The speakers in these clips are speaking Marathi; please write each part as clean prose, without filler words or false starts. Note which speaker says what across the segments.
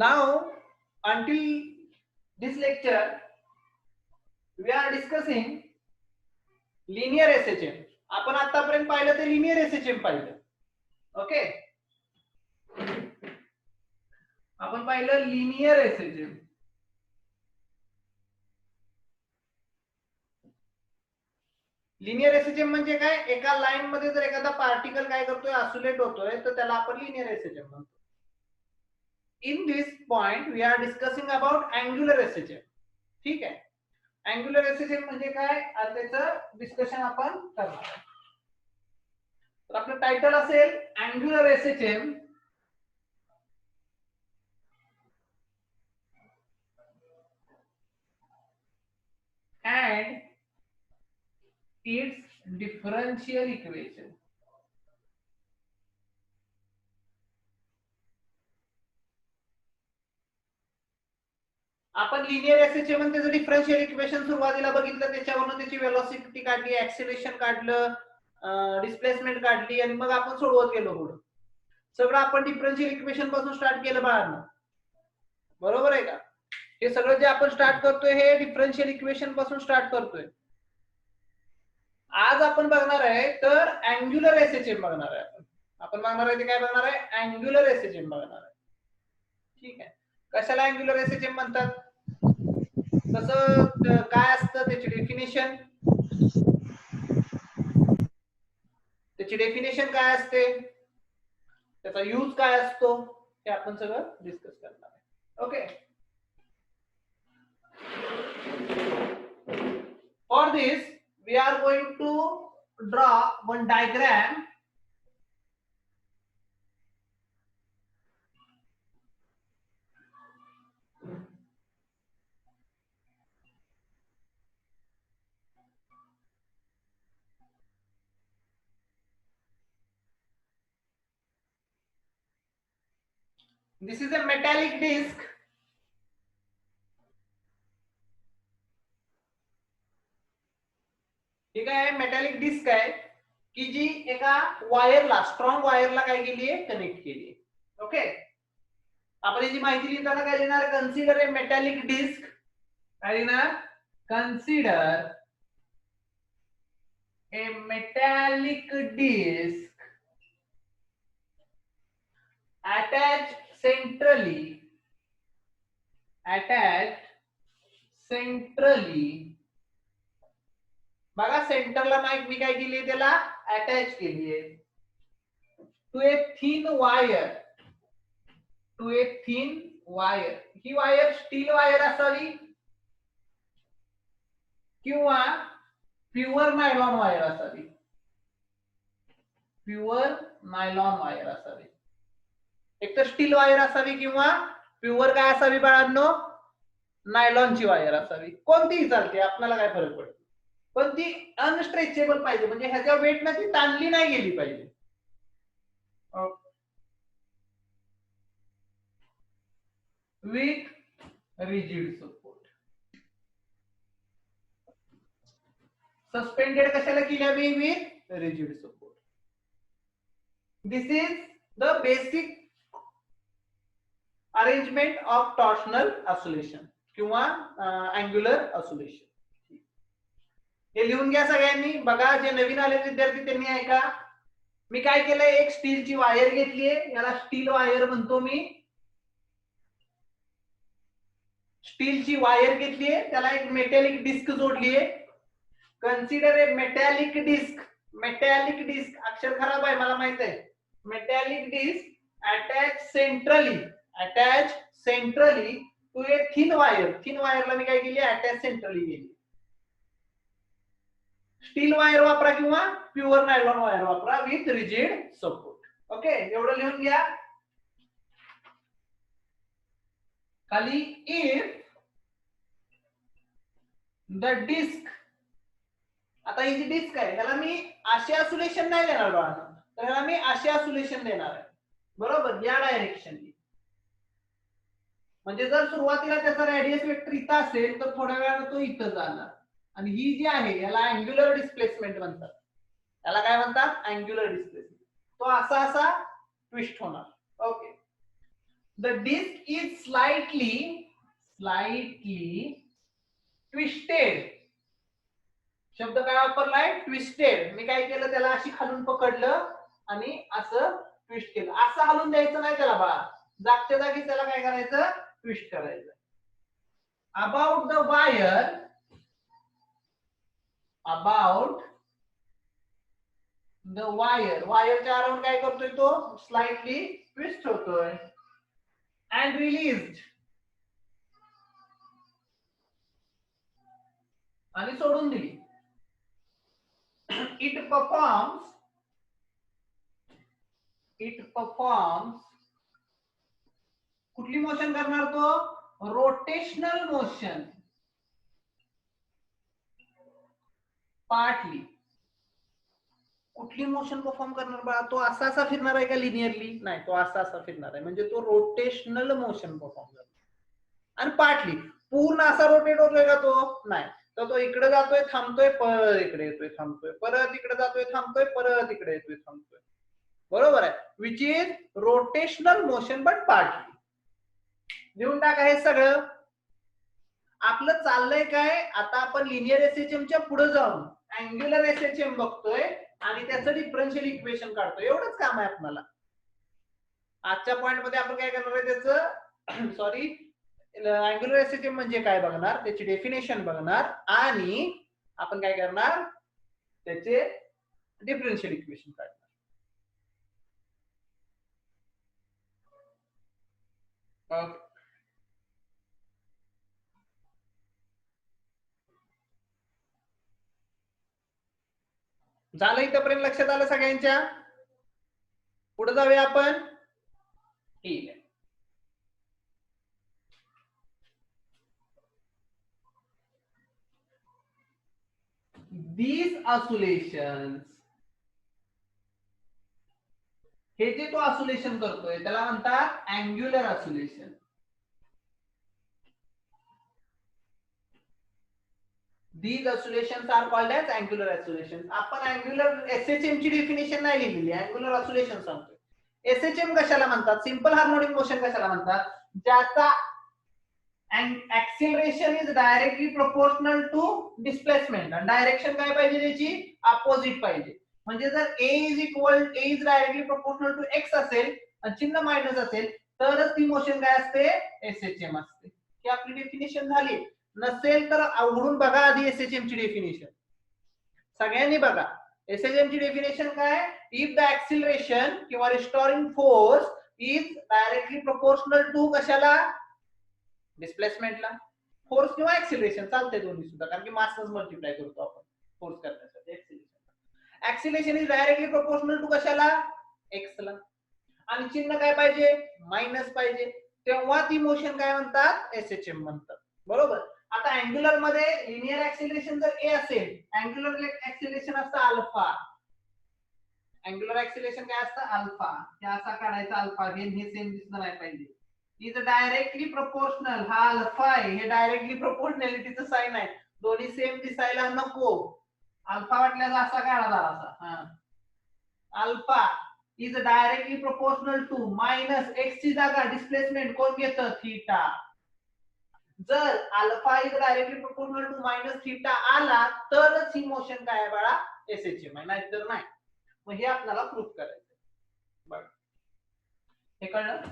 Speaker 1: Now, until this lecture, we are discussing linear SHM. आपण आतापर्यंत पाहिलं ते लिनियर SHM पाहिलं. ओके, आपण पाहिलं लिनियर SHM. लिनियर एसएचएम म्हणजे काय? एका लाईन मध्ये जर एखादा पार्टिकल काय करतोय, ऑसिलेट होतोय, तर त्याला आपण लिनियर एसएचएम म्हणतो. In this point we are discussing about angular SHM. ठीक आहे, अँग्युलर एसएचएम म्हणजे काय, त्याचं डिस्कशन आपण करणार. तर आपलं टायटल असेल angular SHM and its differential equation. आपण लिनियर एसएचएम आणि त्याचं डिफरन्शियल इक्वेशन सुरुवातीला बघितलं, त्याच्यावरून त्याची वेलोसिटी काढली, ऍक्सेलरेशन काढलं, डिस्प्लेसमेंट काढली, आणि मग आपण सोडवत गेलो पुढे. सगळं आपण डिफरन्शियल इक्वेशन पासून स्टार्ट केलं बाळांनो, बरोबर आहे का? हे सगळं जे आपण स्टार्ट करतोय हे डिफरन्शियल इक्वेशन पासून स्टार्ट करतोय. आज आपण बघणार आहे तर अँग्युलर एसएचएम बघणार आहे. आपण बघणार आहे ते काय बघणार आहे? अँग्युलर एसएचएम बघणार आहे. ठीक आहे, कशाला अँग्युलर एसएचएम म्हणतात, कसं काय असतं त्याची डेफिनेशन, काय असते, त्याचा यूज काय असतो, हे आपण सगळं डिस्कस करणार आहे. Okay, for this we are going to draw one diagram this is a metallic disc. ठीक आहे, मेटॅलिक डिस्क आहे की जी एका वायरला, स्ट्रॉंग वायरला काय केली आहे, कनेक्ट केली आहे. ओके, आपण याची माहिती लिहिताना काय लिहिणार, कन्सिडर ए मेटॅलिक डिस्क, काय लिहिणार, consider a metallic disk attached centrally, बघा सेंटरला मी काय केली, त्याला अटॅच केली आहे टू ए थिन वायर. ही वायर स्टील वायर असावी किंवा प्युअर नायलॉन वायर असावी. एक तर स्टील वायर असावी किंवा प्युअर काय असावी बाळांनो, नायलॉनची वायर असावी. कोणतीही चालते, आपल्याला काय फरक पडतो, पण ती अनस्ट्रेचेबल पाहिजे, म्हणजे ह्याच्या वेट ना ती ताणली नाही गेली पाहिजे. With rigid support. सस्पेंडेड कशाला केली मी, with rigid support. This is the basic arrangement of torsional oscillation किंवा अँग्युलर ऑसिलेशन. हे लिहून घ्या सगळ्यांनी. बघा, जे नवीन आले विद्यार्थी त्यांनी ऐका. मी काय केलंय, एक स्टीलची वायर घेतलीये, याला स्टील वायर म्हणतो मी. स्टीलची वायर घेतलीये, त्याला एक मेटॅलिक डिस्क जोडलीये. Consider a metallic disc. अक्षर खराब आहे मला माहित आहे. Metallic disc attach centrally to a thin wire. Thin वायरला मी काय केली, अटॅच सेंट्रली केली. स्टील वायर वापरा किंवा प्युअर नायलॉन वायर वापरा विथ रिजिड सपोर्ट. ओके, एवढं लिहून घ्या खाली. इफ द डिस्क, आता ही जी डिस्क आहे त्याला मी असे ऑसिलेशन नाही देणार बाळा, तर ह्याला मी असे ऑसिलेशन देणार आहे, बरोबर, या डायरेक्शननी. म्हणजे जर सुरुवातीला त्याचा रेडियस वेक्टर इथं असेल तर थोड्या वेळानं तो इथं जाणार. आणि ही जी आहे याला अँग्युलर डिस्प्लेसमेंट म्हणतात. याला काय म्हणतात, अँग्युलर डिस्प्लेसमेंट. तो असा ट्विस्ट होणार. Okay, the disc is slightly twisted. शब्द काय वापरलाय? ट्विस्टेड. मी काय केलं, त्याला अशी खालून पकडलं आणि असं ट्विस्ट केलं. असं हलून द्यायचं नाही त्याला बाळा, जागच्या जागी त्याला काय करायचं? ट्विस्ट करायचं. अबाउट द वायर, वायरच्या अराउंड काय करतोय तो? स्लाइटली ट्विस्ट होतोय. अँड रिलीज्ड, आणि सोडून दिली. इट परफॉर्म्स कुठली मोशन करणार तो? Rotational motion. पार्टली. कुठली मोशन परफॉर्म करणार बा? तो असा फिरणार आहे का लिनियरली? नाही, तो असा फिरणार आहे. म्हणजे तो रोटेशनल मोशन परफॉर्म करणार. आणि पार्टली, पूर्ण असा रोटेट होतोय का तो? नाही. तर तो इकडे जातोय, थांबतोय, परत इकडे येतोय, थांबतोय, परत इकडे जातोय, थांबतोय, परत इकडे येतोय, थांबतोय. बरोबर आहे. Which is rotational motion but partly. लिहून टाका हे सगळं. आपलं चाललंय काय? आता आपण लिनियर एसएचएमच्या पुढे जाऊन अँग्युलर एसएचएम बघतोय आणि त्याचं डिफरन्शियल इक्वेशन काढतोय. एवढंच काम आहे आपल्याला. आजच्या पॉइंट मध्ये आपण काय करणार आहे, त्याचं सॉरी अँग्युलर एसएचएम म्हणजे काय बघणार, त्याची डेफिनेशन बघणार आणि आपण काय करणार, त्याचे डिफरन्शियल इक्वेशन काढणार. झालं इथपर्यंत? लक्षात आलं सगळ्यांच्या? पुढे जाऊया आपण. ठीक आहे. These oscillations, हे जे तो ऑसिलेशन करतोय त्याला म्हणतात angular oscillation. These oscillations are called as angular oscillations. आपण अँग्युलर एसएचएम ची डेफिनेशन नाही लिहिलेली, अँग्युलर ऑसिलेशन सांगतोय. एसएचएम कशाला म्हणतात? सिंपल हार्मोनिक मोशन कशाला म्हणतात? ज्याचा acceleration is directly proportional to displacement. आणि डायरेक्शन काय पाहिजे त्याची? अपोजिट पाहिजे. म्हणजे जर a is directly proportional to x असेल आणि चिन्ह मायनस असेल तरच ती मोशन काय असते? एसएचएम असते. ही आपली डेफिनेशन झाली. नसेल तर अवघडून बघा आधी एसएचएम ची डेफिनेशन. सगळ्यांनी बघा. एसएचएम ची डेफिनेशन काय? इफ द ऍक्सिलरेशन किंवा restoring force is directly proportional to कशाला? डिस्प्लेसमेंटला. फोर्स किंवा ऍक्सिलरेशन चालते दोन्ही सुद्धा, कारण की मासच मल्टिप्लाय करतो आपण फोर्स करण्यासाठी. Acceleration is directly proportional to कशाला? एक्स ला. आणि चिन्ह काय पाहिजे? मायनस पाहिजे. तेव्हा ती मोशन काय म्हणतात? एसएचएम म्हणतात. बरोबर. आता अँग्युलर मध्ये लिनियर ऍक्सिलरेशन जर ए असेल, अँग्युलर ऍक्सिलरेशन असतं अल्फा. अँग्युलर ऍक्सिलरेशन काय असतं? अल्फा. हे असा काढायचा अल्फा. हे सेम दिसलं नाही पाहिजे. Is directly proportional. हा अल्फा आहे, हे डायरेक्टली प्रोपोर्शनॅलिटीचं साइन आहे. दोन्ही सेम दिसायला नको. अल्फा वाटल्याचा असा काढा जरासा. Alpha is directly proportional to minus X ची जागा डिस्प्लेसमेंट कोण घेतं? थीटा. जर alpha is directly proportional to minus theta आला तरच ही मोशन काय आहे बाळा? एसएचएम आहे, नाहीतर नाही. मग हे आपल्याला प्रूफ करायचं. बघा हे कळलं?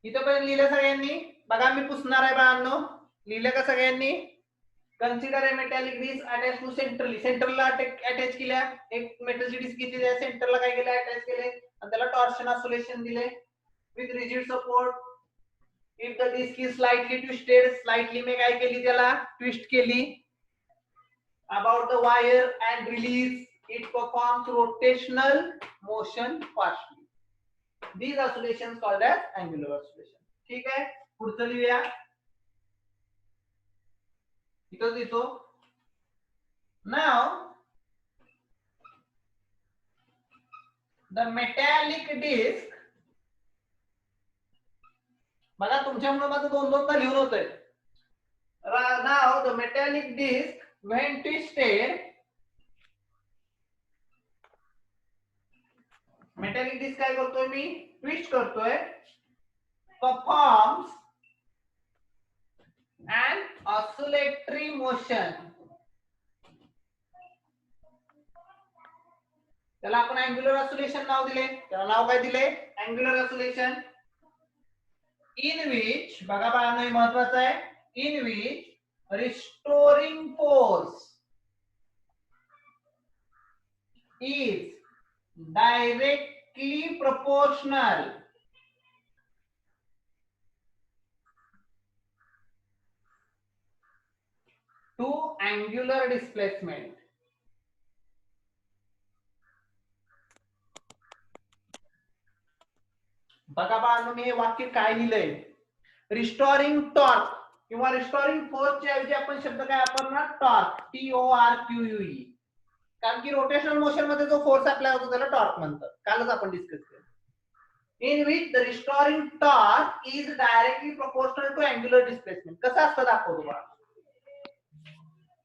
Speaker 1: इथं पण लिहिलं सगळ्यांनी? बघा मी पुसणार आहे बाळांनो. लिहिलं का सगळ्यांनी? Consider a metallic disc attach to centrally. सेंटरला अटॅच केल्या. एक मेटलची डिस्क घेतली, त्या सेंटरला काय केलं? अटॅच केले आणि त्याला टॉर्शन ऑसिलेशन दिले with rigid support. If the disc is slightly twisted, slightly मी काय केली? त्याला ट्विस्ट केली. About the wire and release, it performs rotational motion partially. These oscillations called as angular oscillation. ठीक आहे. पुढचं लिहूया. इथं देतो. Now the metallic disc, बघा तुमच्यामुळे माझं दोनदा लिहून होतंय. Now the metallic disc when twisted, metallic disc काय करतोय? मी ट्विस्ट करतोय. performs an oscillatory motion, त्याला आपण अँग्युलर ऑसिलेशन नाव दिले. त्याला नाव काय दिले? Angular oscillation. इन विच, बघा बाळांनो हे महत्वाचं आहे, in which restoring force is directly proportional to angular displacement. बघा बाळांनो मी हे वाक्य काय लिहिलंय, रिस्टोरिंग टॉर्क किंवा रिस्टोरिंग फोर्सच्या ऐवजी आपण शब्द काय वापरणार? Torque, TORQUE. कारण की रोटेशनल मोशन मध्ये जो फोर्स अप्लाय होतो त्याला टॉर्क म्हणतात. कालच आपण डिस्कस केलं. In which the restoring torque is directly proportional to angular displacement. कसं असतं दाखवतो बघा.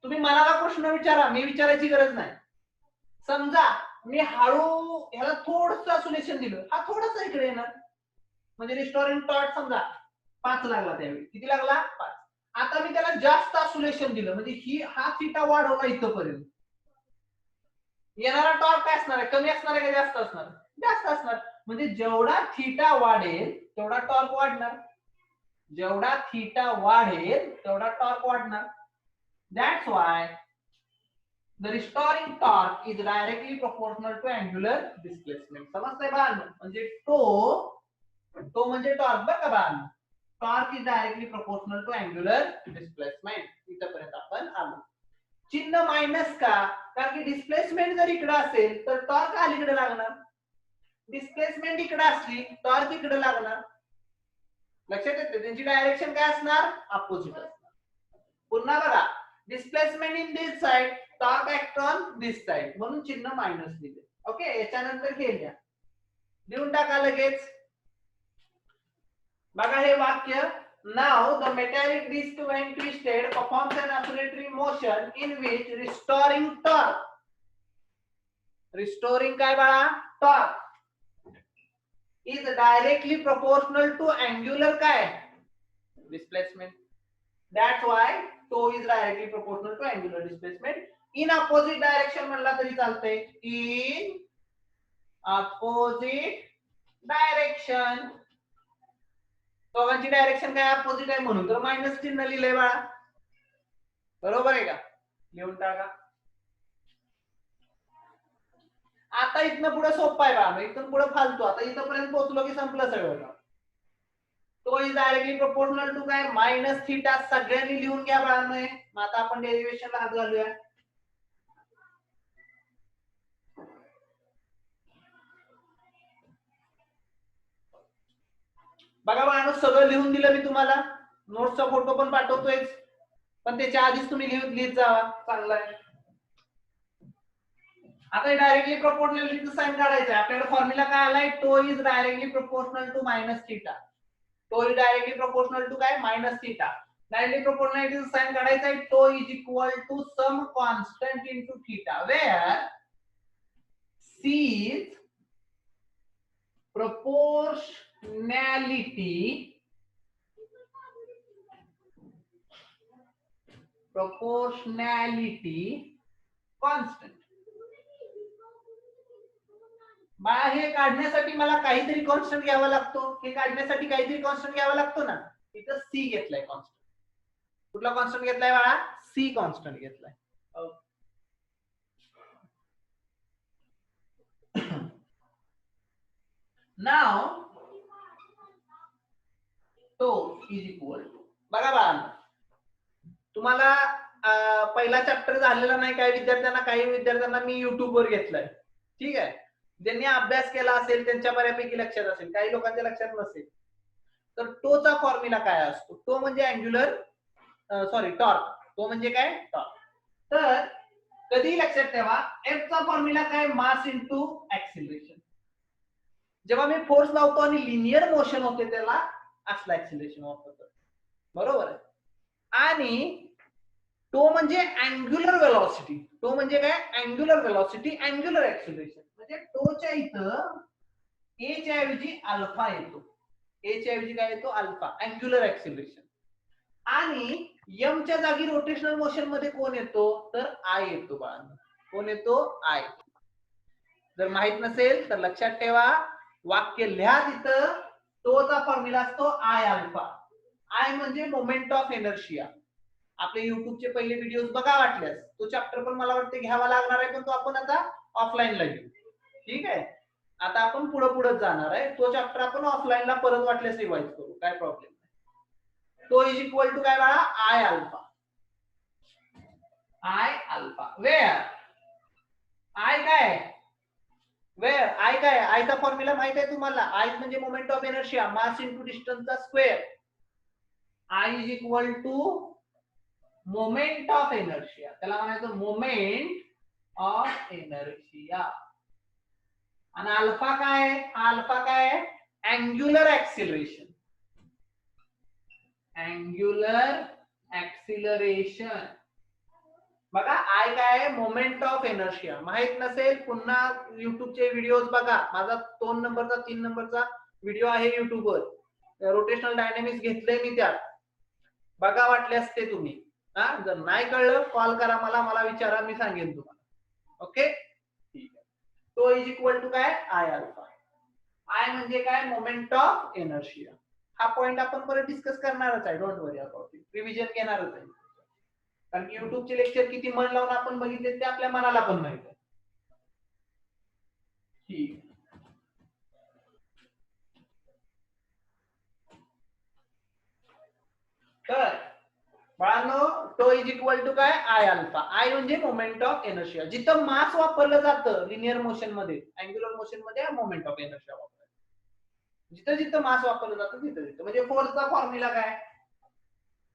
Speaker 1: तुम्ही मला प्रश्न विचारा, मी विचारायची गरज नाही. समजा मी हळू ह्याला थोडंसं ऑसिलेशन दिलं, हा थोडासा इकडे येणार, म्हणजे रिस्टोरिंग टॉर्क समजा 5 लागला, त्यावेळी किती लागला? 5. आता मी त्याला जास्त ऑसिलेशन दिलं, म्हणजे हा थीटा वाढवला इथपर्यंत, येणारा टॉर्क काय असणार आहे? कमी असणार आहे का जास्त असणार? जास्त असणार. म्हणजे जेवढा थीटा वाढेल तेवढा टॉर्क वाढणार, जेवढा थीटा वाढेल तेवढा टॉर्क वाढणार. That's why the restoring torque is directly proportional to angular displacement. समजतंय बाळांनो? म्हणजे तो म्हणजे टॉर्क बघा बाळांनो. Torque is directly proportional to angular displacement. इथपर्यंत आपण आलो. चिन्ह मायनस का? कारण की डिस्प्लेसमेंट जर इकडे असेल तर टॉर्क अलीकडे लागणार, डिस्प्लेसमेंट इकडे असली टॉर्क इकडे लागणार. लक्षात येते? त्यांची डायरेक्शन काय असणार? अपोजिट असणार. पुन्हा बघा, displacement in this side, torque act on this side, म्हणून चिन्ह मायनस दिले. ओके, याच्यानंतर हे लिहा, लिहून टाका लगेच. बघा हे वाक्य, now the metallic disc when twisted performs an oscillatory motion in which restoring torque, restoring काय बाळा? torque is directly proportional to angular काय? displacement. That's why तो is directly proportional to angular displacement. In opposite direction म्हणला तरी चालतंय, in opposite direction. दोघांची डायरेक्शन काय? अपोजिट आहे, म्हणून तर मायनस चिन्ह लिहिलंय बाळा. बरोबर आहे का? लिहून टाका. आता इथनं पुढे सोपं आहे बाळा, इथून पुढे फालतू. आता इथपर्यंत पोहोचलो की संपलं सगळं. तो इज डायरेक्टली प्रोपोर्शनल टू काय? Minus theta. सगळ्यांनी लिहून घ्या बाळांनो. मग आता आपण डेरिव्हेशनला हात घालूया. बघा बाळांनो, सगळं लिहून दिलं मी तुम्हाला. नोट्सचा फोटो पण पाठवतोय, पण त्याच्या आधीच तुम्ही लिहित जावा. चांगलं आहे. आता डायरेक्टली प्रोपोर्शनलिटीचं साइन काढायचं आहे. आपल्याकडे फॉर्म्युला काय आलाय? Tau is directly proportional to minus theta. Tau is directly proportional to काय? Minus theta. डायरेक्टली प्रोपोर्शनलिटीचं साइन काढायचं आहे. Tau is equal to some constant into theta, where C is proportionality constant. बाळा हे काढण्यासाठी मला काहीतरी कॉन्स्टंट घ्यावा लागतो. हे काढण्यासाठी काहीतरी कॉन्स्टंट घ्यावा लागतो ना. इथं सी घेतलाय कॉन्स्टंट. कुठला कॉन्स्टंट घेतलाय बाळा? सी कॉन्स्टंट घेतलाय. नाउ तो इज इक्वल टू, बघा बाळा तुम्हाला पहिला चॅप्टर झालेला नाही काही विद्यार्थ्यांना, काही विद्यार्थ्यांना मी युट्यूब वर घेतलाय. ठीक आहे, ज्यांनी अभ्यास केला असेल त्यांच्या बऱ्यापैकी लक्षात असेल, काही लोकांच्या लक्षात नसेल. तर टोचा फॉर्म्युला काय असतो? तो म्हणजे अँग्युलर टॉर्क. तो म्हणजे काय? टॉर्क. तर कधी लक्षात ठेवा, एफ चा फॉर्म्युला काय? Mass into acceleration. जेव्हा मी फोर्स लावतो आणि लिनियर मोशन होते त्याला असला ऍक्सिलरेशन वापरतो. बरोबर आहे. आणि तो म्हणजे अँग्युलर वेलॉसिटी. तो म्हणजे काय? Angular velocity, angular acceleration. म्हणजे टोच्या इथं ए च्या ऐवजी अल्फा येतो. ए च्या ऐवजी काय येतो अल्फा, अँग्युलर ऍक्सिलरेशन. आणि एम च्या जागी रोटेशनल मोशन मध्ये कोण येतो तर आय येतो बाळांनो. कोण येतो आय. जर माहित नसेल तर लक्षात ठेवा, वाक्य लिहा तिथं, तोचा फॉर्म्युला असतो आय अल्फा. आय म्हणजे मोमेंट ऑफ इनर्शिया. आपले युट्यूबचे पहिले व्हिडिओज बघा वाटल्यास, तो चॅप्टर पण मला वाटते घ्यावा लागणार आहे, पण तो आपण आता ऑफलाईनला घेऊ. ठीक आहे, आता आपण पुढे जाणार आहे, तो चॅप्टर आपण ऑफलाईनला परत वाटल्यास रिवाइज करू, काय प्रॉब्लेम नाही. तो इज इक्वल टू काय बाळा I alpha. I alpha where I काय वेअर आय काय, आयचा फॉर्म्युला माहित आहे तुम्हाला. आय म्हणजे moment of inertia, mass into डिस्टन्सचा square. I is equal to moment of inertia, त्याला म्हणायचं मोमेंट ऑफ इनर्शिया. आणि अल्फा काय, अल्फा काय अँग्युलर ऍक्सिलरेशन. अँग्युलर ऍक्सिलरेशन बघा, आय काय मोमेंट ऑफ इनर्शिया. माहित नसेल पुन्हा युट्यूबचे व्हिडिओज बघा, माझा 2 नंबरचा 3 नंबरचा व्हिडिओ आहे युट्यूबवर, रोटेशनल डायनॅमिक्स घेतले मी त्यात, बघा वाटल्यास ते तुम्ही. जर नाही कळलं कॉल करा मला विचारा, मी सांगेन तुम्हाला. ओके ठीक आहे. तो इज इक्वल टू काय आय अल्फा. आय म्हणजे काय मोमेंट ऑफ इनर्शिया. हा पॉइंट आपण परत डिस्कस करणारच आहे, don't worry about it, revision घेणारच आहे. कारण की युट्यूबचे लेक्चर किती मन लावून आपण बघितले ते आपल्या मनाला पण माहित आहे. ठीक. तर बाळांनो, टो इज इक्वल टू काय आय अल्फा. आय म्हणजे मोमेंट ऑफ इनर्शिया. जिथं मास वापरलं जातं लिनियर मोशन मध्ये, अँग्युलर मोशन मध्ये मोमेंट ऑफ इनर्शिया वापरायचं. जिथं जिथं मास वापरलं जातं तिथं तिथं. म्हणजे फोर्सचा फॉर्म्युला काय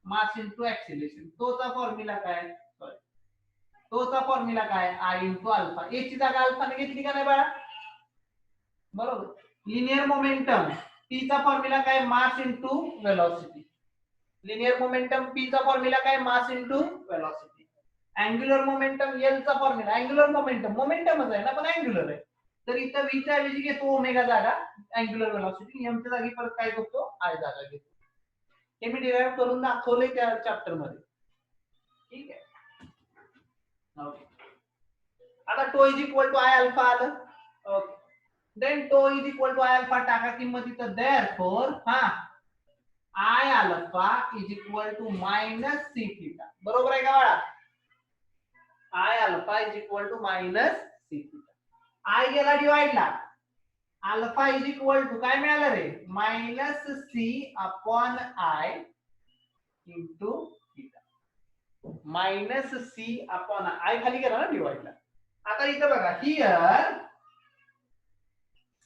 Speaker 1: मास इंटू ऍक्सिलरेशन. तोचा फॉर्म्युला काय तोचा फॉर्म्युला काय आय इंटू अल्फा. ए ची जागा अल्फाने घेतली का नाही बाळा, बरोबर. लिनियर मोमेंटम टी चा फॉर्म्युला काय mass into velocity. Linear momentum P चा फॉर्म्युला काय mass into velocity. Angular momentum L चा फॉर्म्युला, अँग्युलर मोमेंटमच आहे ना पण अँग्युलर आहे, तर इथं व्ही च्या ऐवजी घेतो ओमेगा जागा अँग्युलर वेलोसिटी, एम च्या जागी परत काय करतो आय जागा घेतो. हे मी डिराइव्ह करून दाखवले त्या चॅप्टर मध्ये. ठीक आहे. आता tau is equal to I alpha आलं. Okay, then tau is equal to I alpha टाका किंमत इथं. Therefore I alpha is equal to minus C theta. बरोबर आहे का बाळा. I alpha is equal to minus C theta. I गेला डिवाइडला, अल्फा इज इक्वल टू काय मिळालं रे minus C upon I into theta. Minus C upon I खाली गेला ना डिवाइडला. आता इथं बघा, here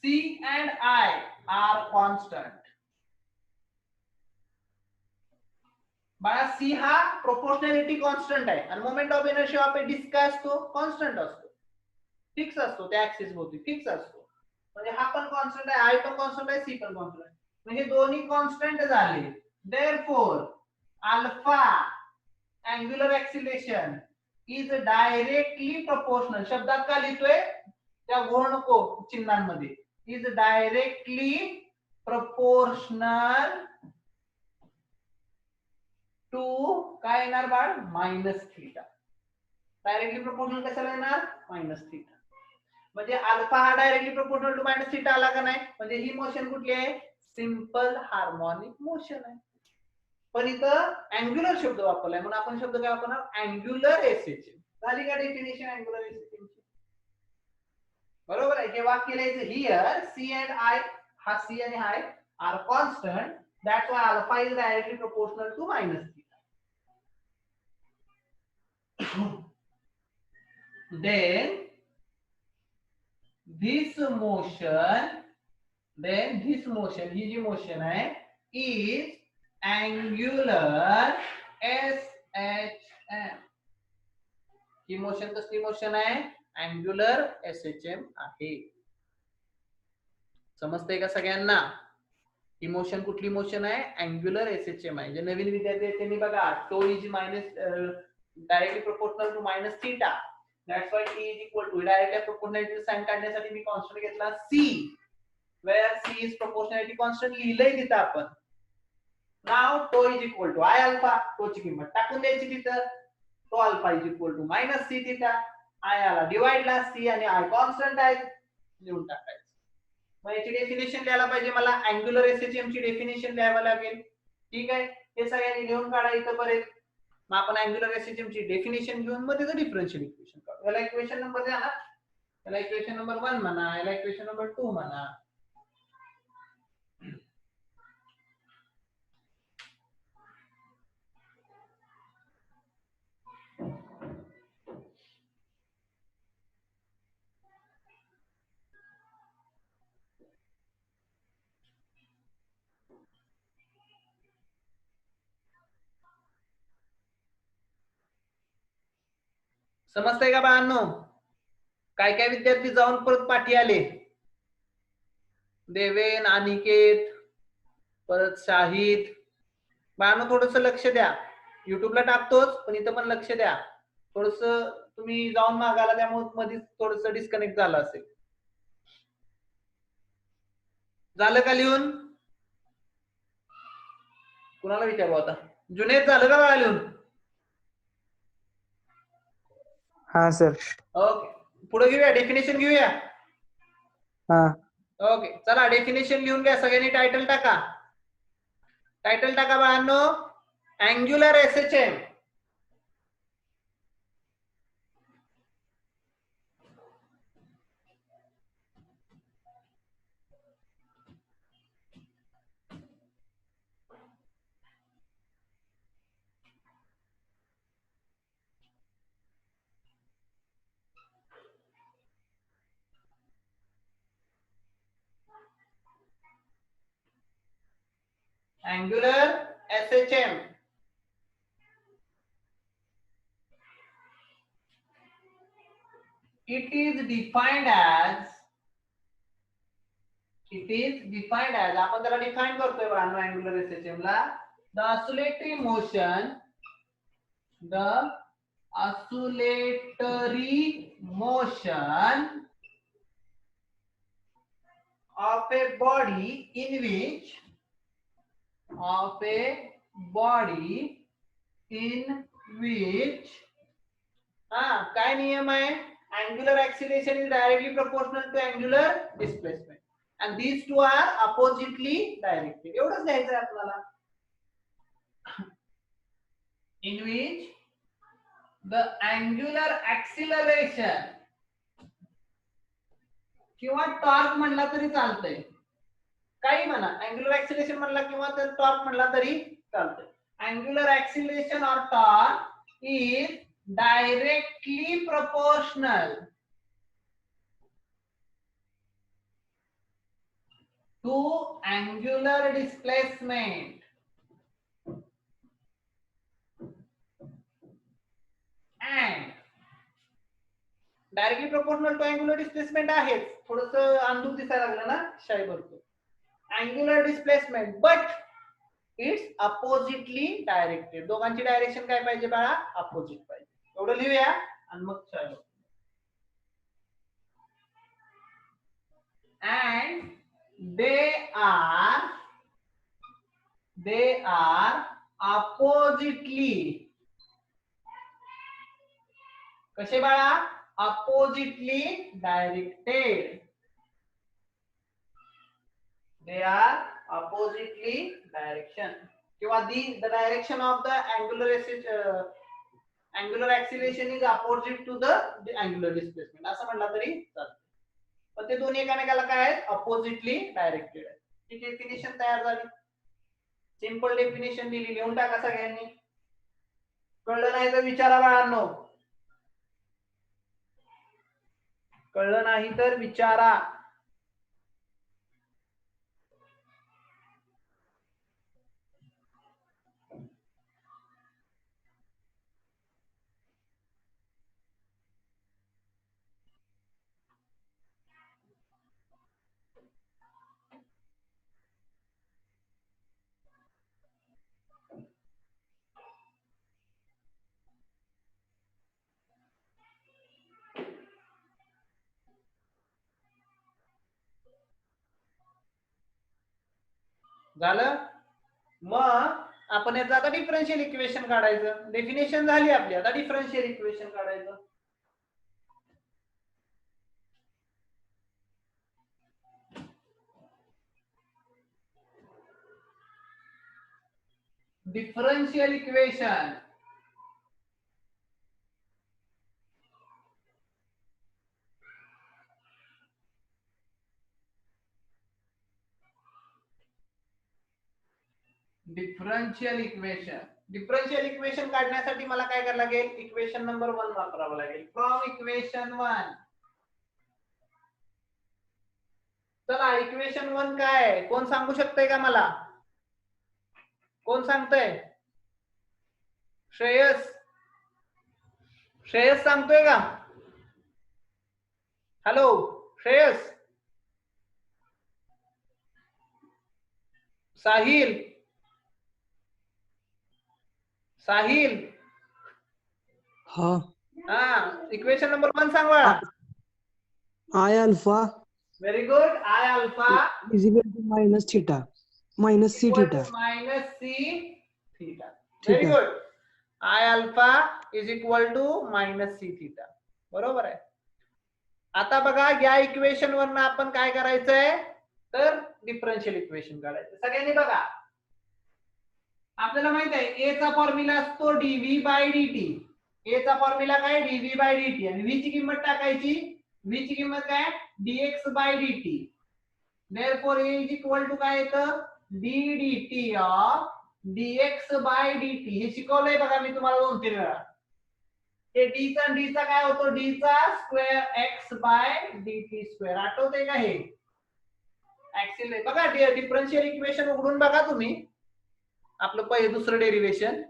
Speaker 1: C and I are constant. बाळा सी हा प्रोपोर्शनॅलिटी कॉन्स्टंट आहे आणि moment of inertia of a disc काय असतो कॉन्स्टंट असतो, फिक्स असतो, त्या ऍक्सिस भोवती फिक्स असतो. म्हणजे हा पण कॉन्स्टंट आहे, आय पण कॉन्स्टंट आहे, सी पण कॉन्स्टंट आहे, म्हणजे दोन्ही कॉन्स्टंट झाले. Therefore alpha angular acceleration is directly proportional. शब्दात का लिहितोय त्या गोळ नको चिन्हांमध्ये. इज डायरेक्टली प्रोपोर्शनल टू काय येणार बाळ मायनस थीटा. डायरेक्टली प्रोपोर्शनल कशाला येणार मायनस थीटा. म्हणजे अल्फा हा directly proportional to minus theta आला का नाही. म्हणजे ही मोशन कुठली आहे सिंपल हार्मोनिक मोशन आहे. पण इथं अँग्युलर शब्द वापरलाय म्हणून आपण शब्द काय वापरणार अँग्युलर एसएचएम. झाली का डेफिनेशन अँग्युलर एसएचएम ची. बरोबर आहे. हे वाक्य लिहायचं हियर सी अँड आय, हा सी आणि I are constant, that's why alpha is directly proportional to minus theta. then this motion ही जी मोशन आहे is angular SHM. ही मोशन कसली मोशन आहे अँग्युलर SHM आहे. समजतंय का सगळ्यांना. ही मोशन कुठली मोशन आहे अँग्युलर SHM आहे. जे नवीन विद्यार्थी आहेत त्यांनी बघा tau is minus directly proportional to minus theta, that's why T is equal to directly proportional sign काढण्यासाठी मी कॉन्स्टंट घेतला C where C is proportionality constant लिहिलंय तिथं आपण. Now tau is equal to I alpha, tauची किंमत टाकून द्यायची तिथं. Tau alpha is equal to minus C theta. I आला डिवाइड ला C आणि I कॉन्स्टंट आहे लिहून टाकायचं. मग याची डेफिनेशन लिहायला पाहिजे मला अँग्युलर एसएचएम ची डेफिनेशन लिहावं लागेल. ठीक आहे, हे सगळ्यांनी लिहून काढा इथं पर्यंत. मग आपण अँग्युलर एसएचएम ची डेफिनेशन घेऊन मग त्याचं डिफरन्शियल इक्वेशन काढू. याला इक्वेशन नंबर द्या ना. याला इक्वेशन नंबर 1 म्हणा, याला इक्वेशन नंबर 2 म्हणा. समजतंय का बाळांनो? काय काय विद्यार्थी जाऊन परत पाठी आले. देवेन, अनिकेत, परत शाहिद. बाळांनो थोडस लक्ष द्या. युट्यूबला टाकतोच पण इथं पण लक्ष द्या. थोडस तुम्ही जाऊन मागायला त्यामुळे मध्येच थोडस डिस्कनेक्ट झालं असेल. झालं का लिहून? कुणाला विचारू आता? जुनेद झालं का बाळा लिहून?
Speaker 2: हा सर.
Speaker 1: ओके, पुढे घेऊया, डेफिनेशन घेऊया.
Speaker 2: हा
Speaker 1: ओके, चला डेफिनेशन लिहून घ्या. सगळ्यांनी टायटल टाका. टायटल टाका बाळांनो. Angular SHM. Angular SHM. It is defined as आपण त्याला डिफाइन करतोय बाळांनो अँग्युलर एसएचएम ला. The oscillatory motion of a body in which काय नियम आहे? angular acceleration is directly proportional to angular displacement and these two are oppositely directed. एवढंच द्यायचं आहे आपल्याला. in which the angular acceleration किंवा टॉर्क म्हणला तरी चालतंय, काही म्हणा. अँग्युलर ऍक्सिलरेशन म्हणला किंवा टॉर्क म्हणला तरी चालतंय. अँग्युलर ऍक्सिलरेशन और torque is directly proportional to angular displacement and directly proportional to angular displacement आहे. थोडस अंधुक दिसायला लागलं ना शाई भरतो. angular displacement but it's oppositely directed. दोघांची डायरेक्शन काय पाहिजे बाळा? अपोजिट पाहिजे. एवढं लिहूया आणि मग चालू. and they are oppositely. कसे बाळा? oppositely directed. They are oppositely direction किंवा the direction of the angular acceleration is opposite to the angular displacement असं म्हणलं तरी चालतं. पण ते दोन्ही एकामेकाला काय आहेत? अपोजिटली डायरेक्टेड आहे. ही डेफिनेशन तयार झाली. सिंपल डेफिनेशन दिली, लिहून टाका सगळ्यांनी. कळलं नाही तर विचारा बाळांनो. कळलं नाही तर विचारा. झालं. मग आपण याचं आता डिफरन्शियल इक्वेशन काढायचं. डेफिनेशन झाली आपली, आता डिफरन्शियल इक्वेशन काढायचं. डिफरन्शियल इक्वेशन डिफरन्शियल इक्वेशन काढण्यासाठी मला काय करावं लागेल, इक्वेशन नंबर 1 वापरावं लागेल. फ्रॉम इक्वेशन 1, चला इक्वेशन 1 काय आहे कोण सांगू शकतंय का मला? कोण सांगतंय? श्रेयस सांगतोय का? हॅलो श्रेयस, साहिल
Speaker 2: हा.
Speaker 1: इक्वेशन नंबर 1 सांग बघा.
Speaker 2: I alpha
Speaker 1: very good. I alpha
Speaker 2: is equal to minus theta minus c theta.
Speaker 1: Minus C theta. Very good. I alpha is equal to minus C theta. बरोबर आहे. आता बघा या इक्वेशन वरनं आपण काय करायचंय, तर डिफरन्शियल इक्वेशन काढायचं. सगळ्यांनी बघा, आपल्याला माहित आहे ए चा फॉर्म्युला असतो डीव्ही बाय डीटी. ए चा फॉर्म्युला काय, डीव्ही बाय डीटी. आणि व्ही ची किंमत टाकायची. व्ही ची किंमत काय, dx by dt. Therefore A is equal to काय येतं, d dt of dx by dt. हे शिकवलंय बघा मी तुम्हाला 2-3 वेळा. हे डी चा डी चा काय होतो, डी चा square x by dt square. आठवतंय का हे? ऍक्सिल बघा, डिफरन्शियल इक्वेशन उघडून बघा तुम्ही आपलं पहिलं दुसरं डेरिव्हेशन,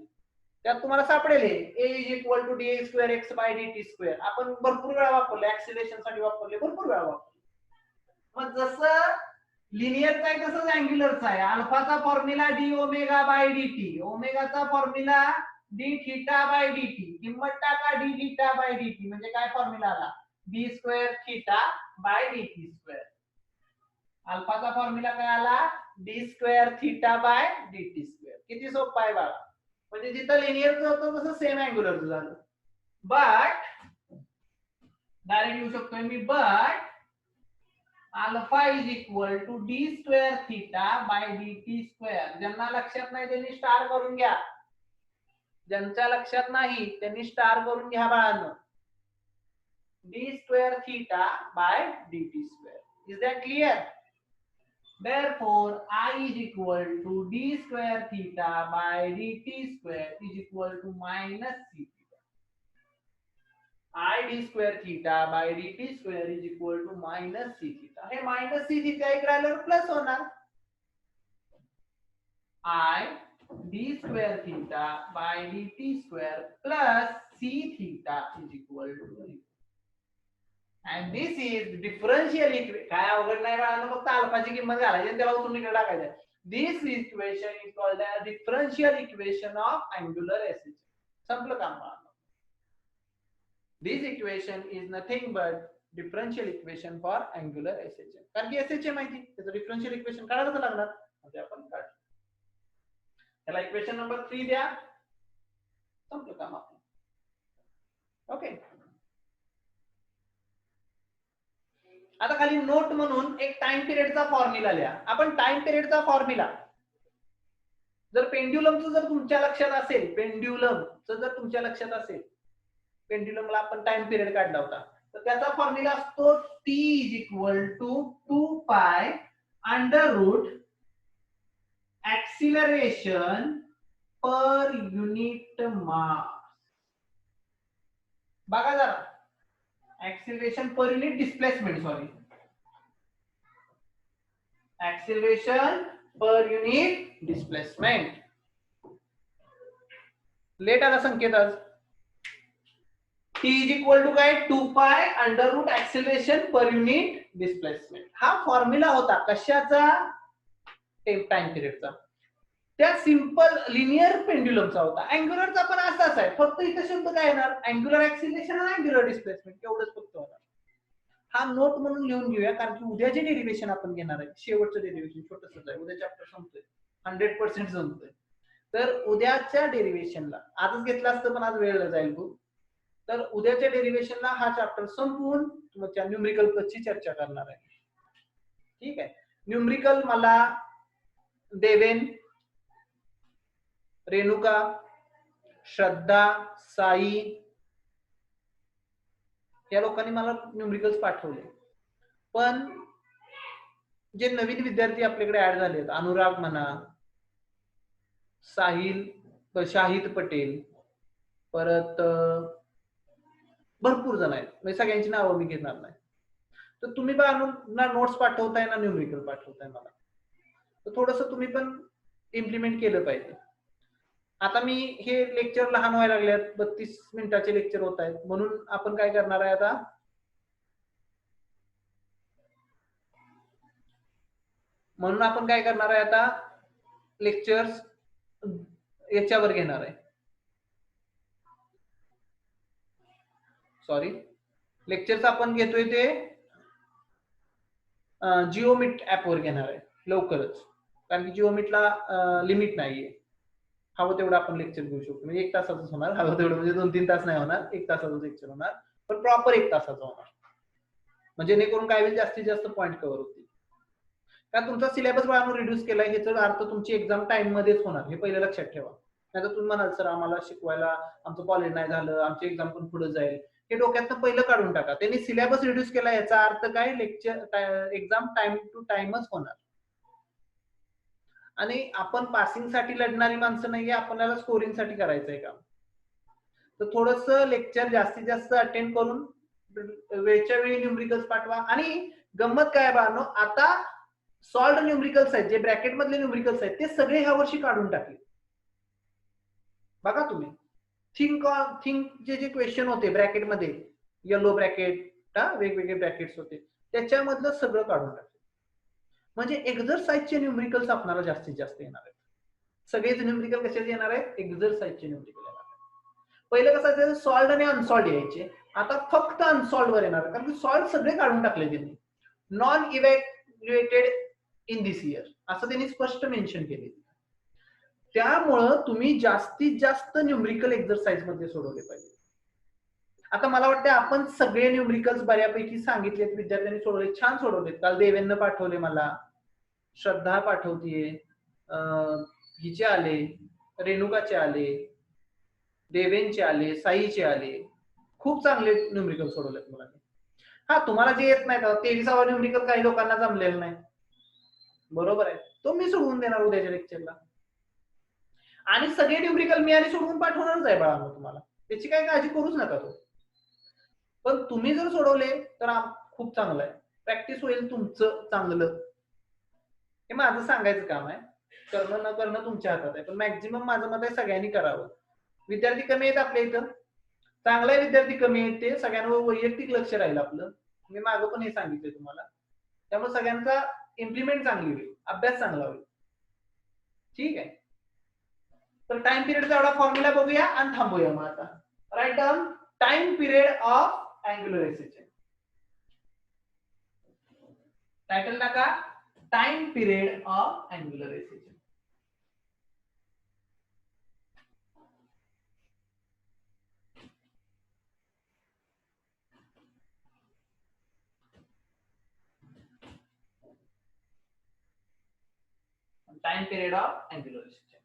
Speaker 1: त्यात तुम्हाला सापडेल हे a is equal to d square x by dt square. आपण भरपूर वेळा वापरले, ऍक्सिलेशन साठी वापरले, भरपूर वेळा वापरले. मग जसं लिनियरचा आहे तसंच अँग्युलरचा आहे. अल्फाचा formula d omega by dt, ओमेगाचा formula d theta by dt. किंमत टाका डी थीटा बाय डीटी म्हणजे काय फॉर्म्युला आला, d square theta by dt square. अल्फाचा फॉर्म्युला काय आला, d square theta by dt square. किती सोपं आहे बाळा. म्हणजे जिथं लिनियरचं होतं तसं सेम अँग्युलरचं झालं. बट डायरेक्ट लिहू शकतोय मी, but alpha is equal to d square theta by dt square. ज्यांना लक्षात नाही त्यांनी स्टार करून घ्या, ज्यांच्या लक्षात नाही त्यांनी स्टार करून घ्या बाळांनो. D square theta bye dt square. Is that clear? Therefore, I is equal to d square theta by dt square is equal to minus c theta. I d square theta by dt square is equal to minus c theta. हे minus c theta इकडे आल्यावर प्लस होणार. I d square theta by dt square plus c theta is equal to 0. And this is differential equation. काय अवघड नाही बाळांनो, फक्त अल्फाची किंमत घालायची आणि त्याला उचलून इकडे टाकायचं. This equation is called a differential equation of angular SHM. संपलं काम बाळांनो. This equation is nothing but differential equation for angular SHM. कारण की SHM माहिती, त्याचं differential equation काढायला लागणार, म्हणजे आपण काढू. त्याला इक्वेशन नंबर 3 द्या, संपलं काम आपलं. ओके. आता खाली नोट म्हणून एक टाइम पिरियडचा फॉर्म्युला लिहा. आपण टाइम पिरियडचा फॉर्म्युला जर पेंड्युलमचं जर तुमच्या लक्षात असेल, पेंड्युलमला आपण टाइम पिरियड काढला होता, तर त्याचा फॉर्म्युला असतो T is equal to 2 pi under root acceleration per unit mass. बघा जरा, acceleration per unit displacement, sorry, acceleration per unit displacement. Late आला संकेत आज. t is equal to काय, 2 pi under root acceleration per unit displacement. हा फॉर्म्युला होता कशाचा, टाइम पिरियडचा. त्या सिंपल लिनियर पेंड्युलमचा होता. अँग्युलरचा पण असाच आहे, फक्त इथे शब्द काय येणार, अँग्युलर ऍक्सिलरेशन आणि अँग्युलर डिस्प्लेसमेंट एवढंच फक्त होणार. हा नोट म्हणून लिहून घेऊया, कारण की उद्या जे डेरिव्हेशन आपण घेणार आहे शेवटचं डेरिव्हेशन छोटंसंच आहे, उद्या चॅप्टर संपतोय, 100% संपतोय. तर उद्याच्या डेरिव्हेशनला आजच घेतलं असतं पण आज वेळ जाईल खूप, तर उद्याच्या डेरिव्हेशनला हा चॅप्टर संपवून तुमच्या न्यूमरिकल ची चर्चा करणार आहे. ठीक आहे. न्यूमरिकल मला देवेन, रेणुका, श्रद्धा, साई या लोकांनी मला न्यूमरिकल्स पाठवले. पण जे नवीन विद्यार्थी आपल्याकडे ऍड झालेत, अनुराग म्हणा, शाहिद पटेल, परत भरपूर जण आहेत, म्हणजे सगळ्यांची नावं मी घेणार नाही. तर तुम्ही ना नोट्स पाठवताय ना न्यूमरिकल पाठवताय मला, तर थोडस तुम्ही पण इम्प्लिमेंट केलं पाहिजे. आता मी हे लेक्चर लहान व्हायला लागलेत, 32 मिनिटाचे लेक्चर होत आहेत, म्हणून आपण काय करणार आहे आता, लेक्चर्स याच्यावर घेणार आहे. सॉरी, लेक्चर्स आपण घेतोय ते जिओमीट ऍपवर घेणार आहे लवकरच, कारण की जिओमीटला लिमिट नाहीये. हवं तेवढं आपण लेक्चर घेऊ शकतो, म्हणजे 1 तासाचं होणार, हवं तेवढं म्हणजे 2-3 तास नाही होणार, 1 तासाचं लेक्चर होणार, पण प्रॉपर 1 तासाचं होणार, म्हणजे जेणेकरून काय होईल, जास्तीत जास्त पॉईंट कव्हर होतील. कारण तुमचा सिलेबस बाळांनो रिड्यूस केलाय, ह्याचा अर्थ तुमची एक्झाम टाइम मध्येच होणार, हे पहिलं लक्षात ठेवा. नाही तर तुम्ही म्हणाल सर आम्हाला शिकवायला आमचं कॉलेज नाही झालं, आमची एक्झाम पण पुढे जाईल, हे डोक्यातनं पहिलं काढून टाका. त्यांनी सिलेबस रिड्यूस केला याचा अर्थ काय, लेक्चर एक्झाम टाइम टू टाइमच होणार. आणि आपण पासिंग साठी लढणारी माणसं नाहीये, आपल्याला स्कोरिंग साठी करायचंय काम. तर थोडस लेक्चर जास्तीत जास्त अटेंड करून वेळच्या वेळी न्यूमरिकल्स पाठवा. आणि गंमत काय बाळांनो, आता सॉल्व्ड न्यूमरिकल्स आहेत, जे ब्रॅकेट मधले न्यूमरिकल्स आहेत, ते सगळे ह्या वर्षी काढून टाकले. बघा तुम्ही, थिंक जे क्वेश्चन होते ब्रॅकेट मध्ये, येलो ब्रॅकेट, वेगवेगळे ब्रॅकेट्स होते, त्याच्यामधलं सगळं काढून टाकले. म्हणजे एक्झरसाइजचे न्यूमरिकल्स आपल्याला जास्तीत जास्त येणार आहेत. सगळेच न्यूमरिकल कशाचे येणार आहेत, एक्झरसाइजचे न्यूमरिकल येणार आहेत. पहिलं कसं असायचं, सॉल्ड आणि अनसॉल्ड यायचे, आता फक्त अनसॉल्ड वर येणार, कारण की सॉल्ड सगळे काढून टाकले त्यांनी. Non evaluated in this year असं त्यांनी स्पष्ट मेन्शन केले. त्यामुळं तुम्ही जास्तीत जास्त न्यूमरिकल एक्झरसाइज मध्ये सोडवले पाहिजे. आता मला वाटतं आपण सगळे न्यूमरिकल्स बऱ्यापैकी सांगितलेत, विद्यार्थ्यांनी सोडवले, छान सोडवलेत. काल देवेंद्र पाठवले, मला श्रद्धा पाठवतीये, हिचे आले, रेणुकाचे आले, देवेंचे आले, साईचे आले, खूप चांगले न्यूमरिकल सोडवलेत मुलांनी. हा, तुम्हाला जे येत नाही, 23वा न्यूमरिकल काही लोकांना जमलेलं नाही, बरोबर आहे, तो मी सोडवून देणार उद्याच्या लेक्चरला. आणि सगळे न्यूमरिकल मी आणि सोडवून पाठवणारच आहे बाळांनो तुम्हाला, त्याची काही काळजी करूच नका तो. पण तुम्ही जर सोडवले तर खूप चांगलं आहे, प्रॅक्टिस होईल तुमचं चांगलं. हे माझं सांगायचं काम आहे, करणं न करणं तुमच्या हातात आहे, पण मॅक्झिमम माझं मत आहे सगळ्यांनी करावं. विद्यार्थी कमी आहेत आपल्या इथं, चांगले विद्यार्थी कमी आहेत, ते सगळ्यांवर वैयक्तिक लक्ष राहील आपलं, मी मागं पण हे सांगितलंय तुम्हाला. त्यामुळे सगळ्यांचा इम्प्लिमेंट चांगली होईल, अभ्यास चांगला होईल. ठीक आहे, तर टाइम पिरियडचा एवढा फॉर्म्युला बघूया आणि थांबूया. मग आता write down time period of angular SHM. Title टाका, time period of angular SHM. Time period of angular SHM.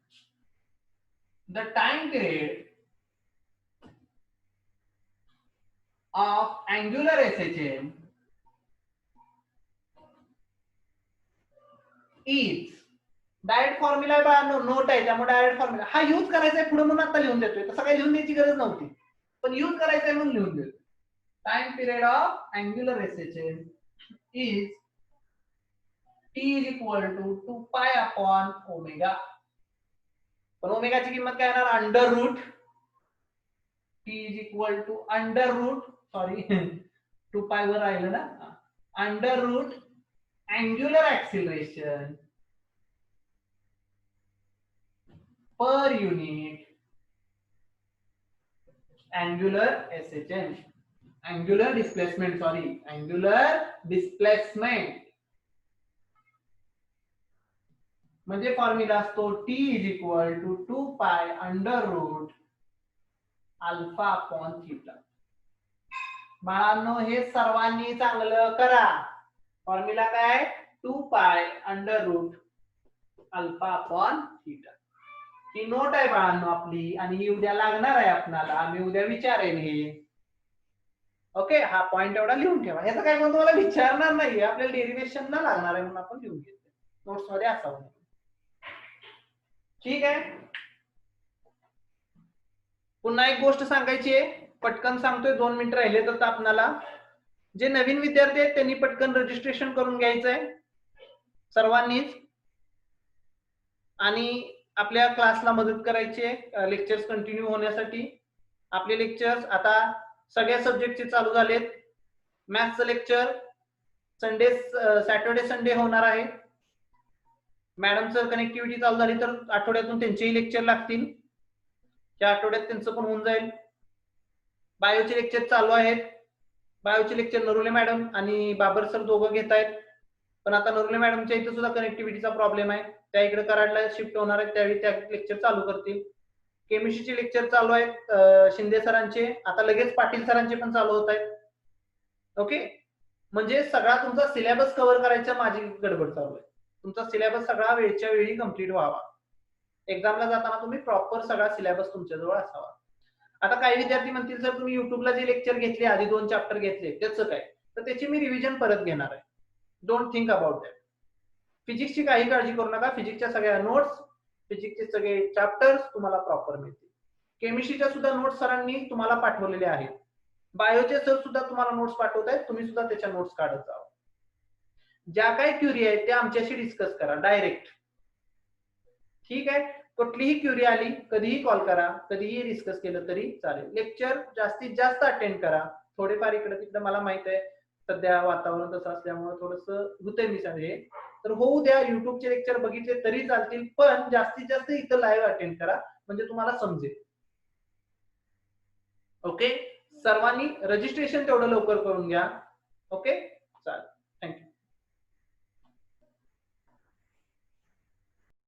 Speaker 1: The time period of angular SHM is direct formula आहे बघा, नोट आहे, त्यामुळे डायरेक्ट फॉर्म्युला हा यूज करायचा आहे पुढे म्हणून आता लिहून देतोय, तसं काही लिहून द्यायची गरज नव्हती, पण यूज करायचं आहे म्हणून लिहून देतो. Time period of angular SHM is T is equal to 2 pi upon omega. पण ओमेगाची किंमत काय येणार, under root. T is equal to under root, sorry 2 pi वर राहिलं ना, under root angular acceleration per unit angular SHM. Angular displacement, sorry, angular displacement म्हणजे फॉर्म्युला असतो T is equal to 2 pi under root alpha upon theta. बाळांनो हे सर्वांनी चांगलं करा. फॉर्म्युला काय, 2 pi under root alpha upon theta. ही नोट आहे बाळांनो आपली आणि ही उद्या लागणार आहे आपल्याला. मी उद्या विचारेन हे. ओके, हा पॉइंट एवढा लिहून ठेवा. ह्याचं काय कोण तुम्हाला विचारणार नाही, आपल्याला डेरिव्हेशन न लागणार आहे म्हणून आपण लिहून घेतो. नोट्स मध्ये असावं. ठीक आहे. पुन्हा एक गोष्ट सांगायची आहे, पटकन सांगतोय, 2 मिनिट राहिले तर आपणाला. जे नवीन विद्यार्थी आहेत त्यांनी पटकन रजिस्ट्रेशन करून घ्यायचंय सर्वांनीच, आणि आपल्या क्लासला मदत करायची आहे लेक्चर्स कंटिन्यू होण्यासाठी. आपले लेक्चर्स आता सगळ्या सब्जेक्टचे चालू झालेत. मॅथ्सचं लेक्चर सॅटर्डे संडे होणार आहे. मॅडमचं कनेक्टिव्हिटी चालू झाली तर आठवड्यातून त्यांचेही लेक्चर लागतील. त्या आठवड्यात त्यांचं पण होऊन जाईल. बायोचे लेक्चर चालू आहेत. बायोचे लेक्चर नरुले मॅडम आणि बाबर सर दोघं घेत आहेत. पण आता नरुले मॅडमच्या इथे सुद्धा कनेक्टिव्हिटीचा प्रॉब्लेम आहे. त्या इकडे कराडला शिफ्ट होणार आहेत, त्यावेळी त्या लेक्चर चालू करतील. केमिस्ट्रीचे लेक्चर चालू आहेत शिंदे सरांचे, आता लगेच पाटील सरांचे पण चालू होत आहेत. ओके, म्हणजे सगळा तुमचा सिलेबस कव्हर करायचा माझी गडबड चालू आहे. तुमचा सिलेबस सगळा वेळच्या वेळी कंप्लीट व्हावा. एक्झामला जाताना तुम्ही प्रॉपर सगळा सिलेबस तुमच्याजवळ असावा. आता काही विद्यार्थी म्हणतील सर तुम्ही युट्यूबला जे लेक्चर घेतले, आधी 2 चॅप्टर घेतले, त्याचं काय, तर त्याची मी रिव्हिजन परत घेणार आहे. Don't think about that. फिजिक्सची काही काळजी करू नका. फिजिक्सच्या सगळ्या नोट्स, फिजिक्सचे सगळे चॅप्टर्स तुम्हाला प्रॉपर मिळतील. केमिस्ट्रीच्या सुद्धा नोट्स सरांनी तुम्हाला पाठवलेले आहेत. बायोचे सर सुद्धा तुम्हाला नोट्स पाठवत आहेत, तुम्ही सुद्धा त्याच्या नोट्स काढत जावा. ज्या काही क्युरी आहेत त्या आमच्याशी डिस्कस करा डायरेक्ट. ठीक आहे, कुठलीही क्युरी आली कधीही कॉल करा, कधीही डिस्कस केलं तरी चालेल. लेक्चर जास्तीत जास्त अटेंड करा. थोडेफार इकडे तिकडे मला माहित आहे सध्या वातावरण तसं असल्यामुळे थोडस होतंय मी सांगे, तर होऊ द्या. युट्यूबचे लेक्चर बघितले तरी चालतील, पण जास्तीत जास्त इथं लाईव्ह अटेंड करा म्हणजे तुम्हाला समजेल. ओके, सर्वांनी रजिस्ट्रेशन तेवढं लवकर करून घ्या. ओके, चालेल.